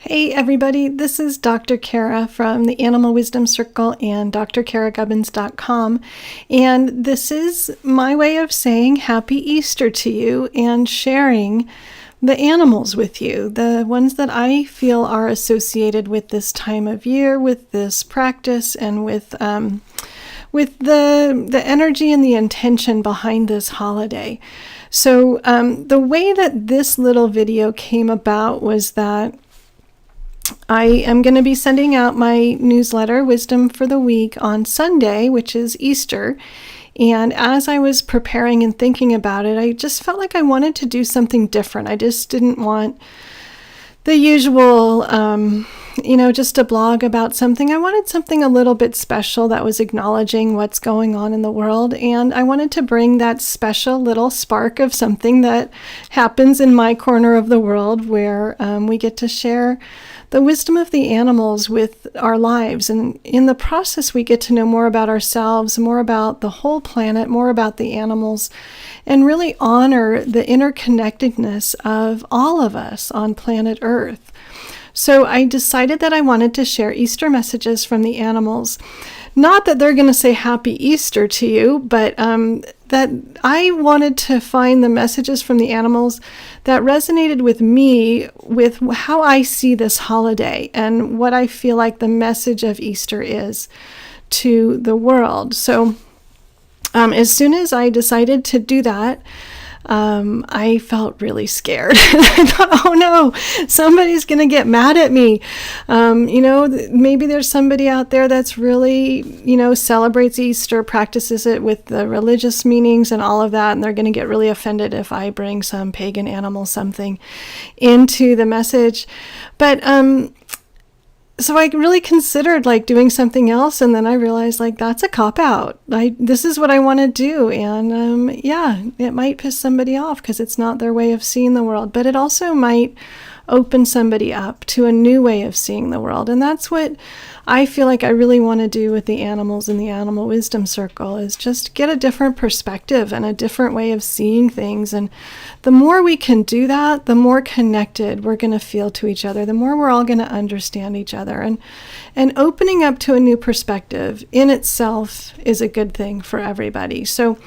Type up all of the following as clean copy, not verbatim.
Hey everybody, this is Dr. Cara from the Animal Wisdom Circle and drcaragubbins.com, and this is my way of saying Happy Easter to you and sharing the animals with you, the ones that I feel are associated with this time of year, with this practice, and with the energy and the intention behind this holiday. So the way that this little video came about was that I am going to be sending out my newsletter, Wisdom for the Week, on Sunday, which is Easter. And as I was preparing and thinking about it, I just felt like I wanted to do something different. I just didn't want the usual, just a blog about something. I wanted something a little bit special that was acknowledging what's going on in the world. And I wanted to bring that special little spark of something that happens in my corner of the world where we get to share the wisdom of the animals with our lives. And in the process, we get to know more about ourselves, more about the whole planet, more about the animals, and really honor the interconnectedness of all of us on planet Earth. So I decided that I wanted to share Easter messages from the animals. Not that they're going to say Happy Easter to you, but that I wanted to find the messages from the animals that resonated with me, with how I see this holiday and what I feel like the message of Easter is to the world. So as soon as I decided to do that, I felt really scared. I thought, oh no, somebody's going to get mad at me. Maybe there's somebody out there that's really, celebrates Easter, practices it with the religious meanings and all of that, and they're going to get really offended if I bring some pagan animal something into the message. But so I really considered doing something else, and then I realized that's a cop-out. This is what I want to do, and it might piss somebody off because it's not their way of seeing the world, but it also might open somebody up to a new way of seeing the world. And that's what I feel like I really want to do with the animals in the Animal Wisdom Circle, is just get a different perspective and a different way of seeing things. And the more we can do that, the more connected we're going to feel to each other, the more we're all going to understand each other. And opening up to a new perspective in itself is a good thing for everybody. So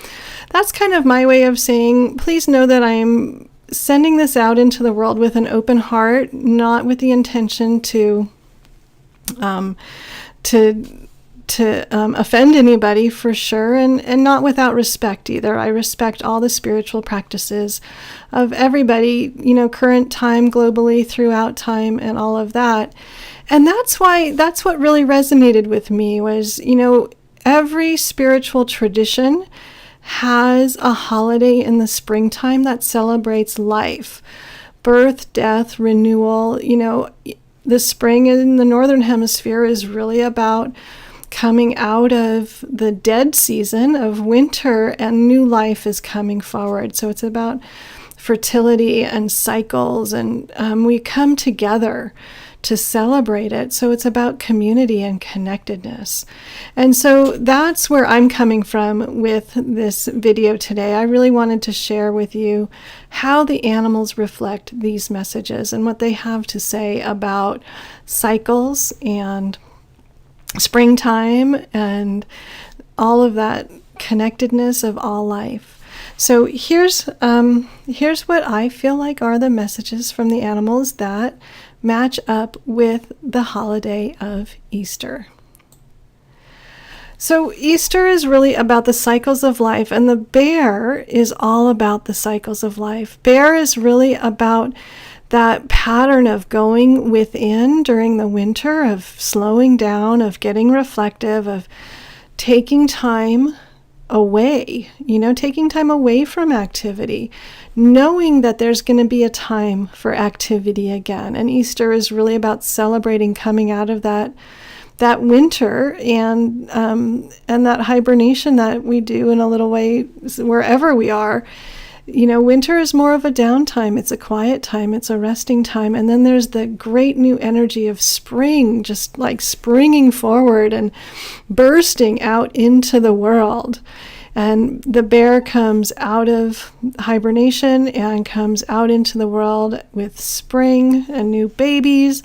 that's kind of my way of saying, please know that I'm sending this out into the world with an open heart, not with the intention to offend anybody, for sure, and not without respect either. I respect all the spiritual practices of everybody, current time, globally, throughout time, and all of that. And that's what really resonated with me was, every spiritual tradition has a holiday in the springtime that celebrates life, birth, death, renewal. The spring in the northern hemisphere is really about coming out of the dead season of winter, and new life is coming forward. So it's about fertility and cycles, and we come together to celebrate it. So it's about community and connectedness. And so that's where I'm coming from with this video today. I really wanted to share with you how the animals reflect these messages and what they have to say about cycles and springtime and all of that connectedness of all life. So here's what I feel like are the messages from the animals that match up with the holiday of Easter. So Easter is really about the cycles of life, and the bear is all about the cycles of life. Bear is really about that pattern of going within during the winter, of slowing down, of getting reflective, of taking time away, taking time away from activity, knowing that there's going to be a time for activity again. And Easter is really about celebrating coming out of that winter and that hibernation that we do in a little way wherever we are. Winter is more of a downtime. It's a quiet time. It's a resting time. And then there's the great new energy of spring, just springing forward and bursting out into the world. And the bear comes out of hibernation and comes out into the world with spring and new babies,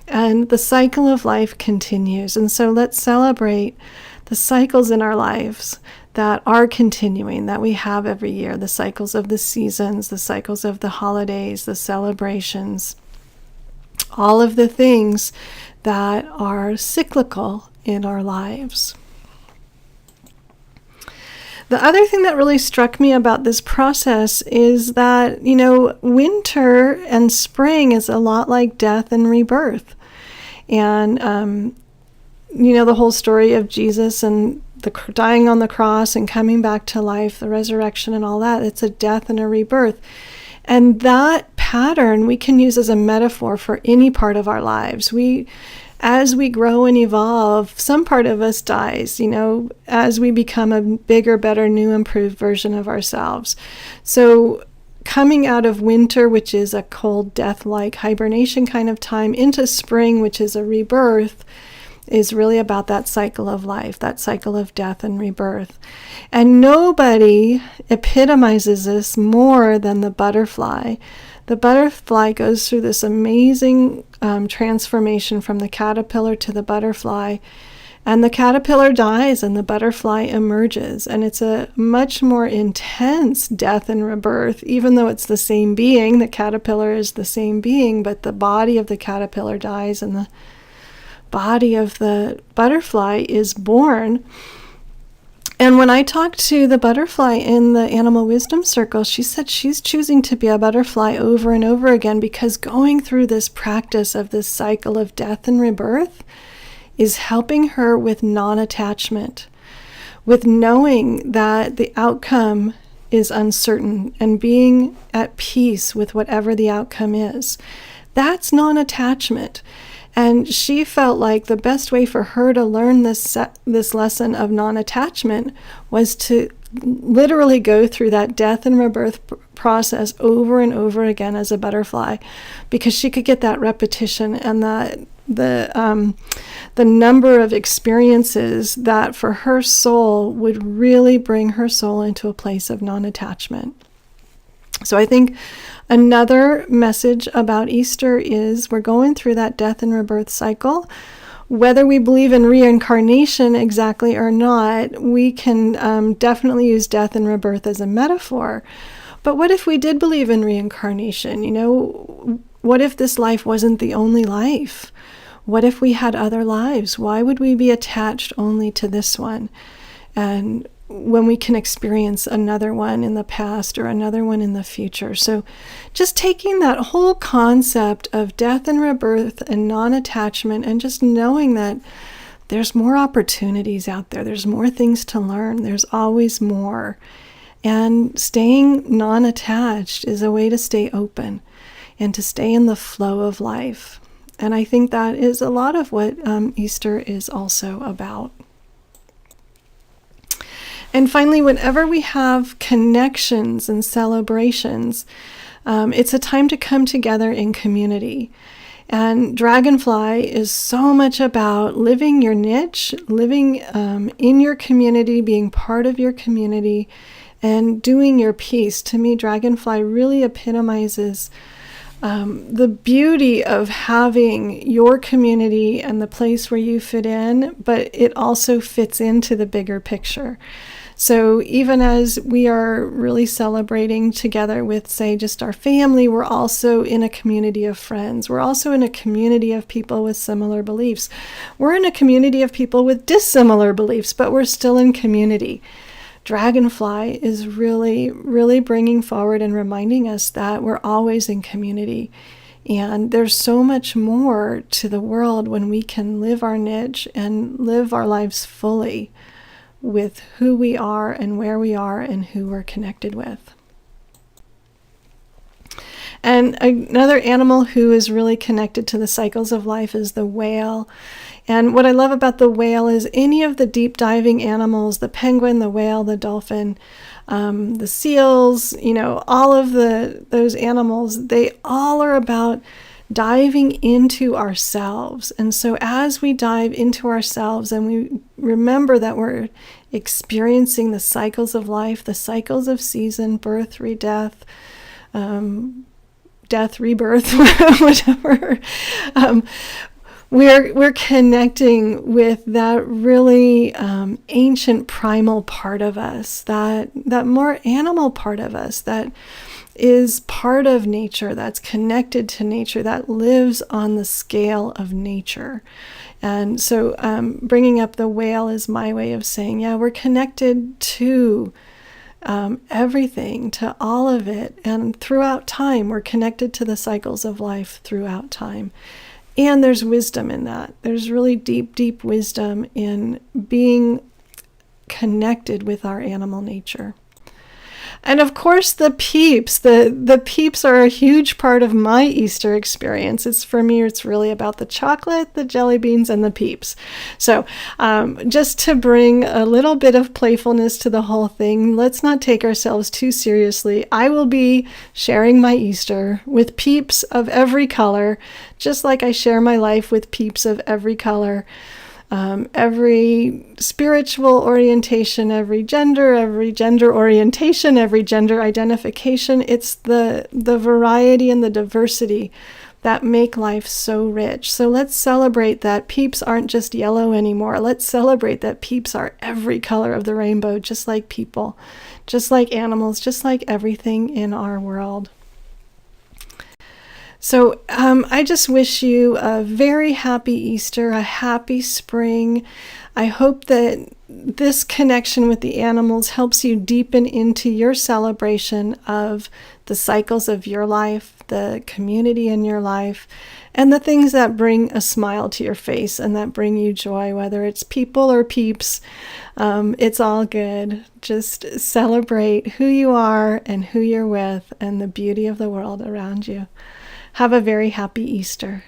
and the cycle of life continues. And so let's celebrate the cycles in our lives that are continuing, that we have every year, the cycles of the seasons, the cycles of the holidays, the celebrations, all of the things that are cyclical in our lives. The other thing that really struck me about this process is that, winter and spring is a lot like death and rebirth. And, the whole story of Jesus and the dying on the cross and coming back to life, the resurrection and all that, it's a death and a rebirth. And that pattern we can use as a metaphor for any part of our lives. As we grow and evolve, some part of us dies, as we become a bigger, better, new, improved version of ourselves. So coming out of winter, which is a cold, death-like hibernation kind of time, into spring, which is a rebirth, is really about that cycle of life, that cycle of death and rebirth. And nobody epitomizes this more than the butterfly. The butterfly goes through this amazing transformation from the caterpillar to the butterfly, and the caterpillar dies and the butterfly emerges. And it's a much more intense death and rebirth, even though it's the same being. The caterpillar is the same being, but the body of the caterpillar dies and the body of the butterfly is born. And when I talked to the butterfly in the animal wisdom circle, she said she's choosing to be a butterfly over and over again, because going through this practice of this cycle of death and rebirth is helping her with non-attachment, with knowing that the outcome is uncertain and being at peace with whatever the outcome is. That's non-attachment. And she felt like the best way for her to learn this lesson of non-attachment was to literally go through that death and rebirth process over and over again as a butterfly, because she could get that repetition and the number of experiences that for her soul would really bring her soul into a place of non-attachment. So I think another message about Easter is we're going through that death and rebirth cycle. Whether we believe in reincarnation exactly or not, we can definitely use death and rebirth as a metaphor. But what if we did believe in reincarnation? What if this life wasn't the only life? What if we had other lives? Why would we be attached only to this one? And when we can experience another one in the past or another one in the future. So just taking that whole concept of death and rebirth and non-attachment, and just knowing that there's more opportunities out there, there's more things to learn, there's always more. And staying non-attached is a way to stay open and to stay in the flow of life. And I think that is a lot of what Easter is also about. And finally, whenever we have connections and celebrations, it's a time to come together in community. And Dragonfly is so much about living your niche, living in your community, being part of your community, and doing your piece. To me, Dragonfly really epitomizes the beauty of having your community and the place where you fit in, but it also fits into the bigger picture. So even as we are really celebrating together with, say, just our family, we're also in a community of friends. We're also in a community of people with similar beliefs. We're in a community of people with dissimilar beliefs, but we're still in community. Dragonfly is really, really bringing forward and reminding us that we're always in community. And there's so much more to the world when we can live our niche and live our lives fully with who we are and where we are and who we're connected with. And another animal who is really connected to the cycles of life is the whale. And what I love about the whale is any of the deep diving animals, the penguin, the whale, the dolphin, the seals, all of those animals, they all are about diving into ourselves. And so as we dive into ourselves and we remember that we're experiencing the cycles of life, the cycles of season, birth, death, death, rebirth, whatever, we're connecting with that really ancient primal part of us, that more animal part of us that is part of nature, that's connected to nature, that lives on the scale of nature. And so bringing up the whale is my way of saying, yeah, we're connected to everything, to all of it. And throughout time, we're connected to the cycles of life throughout time. And there's wisdom in that. There's really deep, deep wisdom in being connected with our animal nature. And of course, the peeps. The peeps are a huge part of my Easter experience. For me, it's really about the chocolate, the jelly beans, and the peeps. So just to bring a little bit of playfulness to the whole thing, let's not take ourselves too seriously. I will be sharing my Easter with peeps of every color, just like I share my life with peeps of every color. Every spiritual orientation, every gender orientation, every gender identification. It's the variety and the diversity that make life so rich. So let's celebrate that peeps aren't just yellow anymore. Let's celebrate that peeps are every color of the rainbow, just like people, just like animals, just like everything in our world. So I just wish you a very happy Easter, a happy spring. I hope that this connection with the animals helps you deepen into your celebration of the cycles of your life, the community in your life, and the things that bring a smile to your face and that bring you joy, whether it's people or peeps. It's all good. Just celebrate who you are and who you're with and the beauty of the world around you. Have a very happy Easter.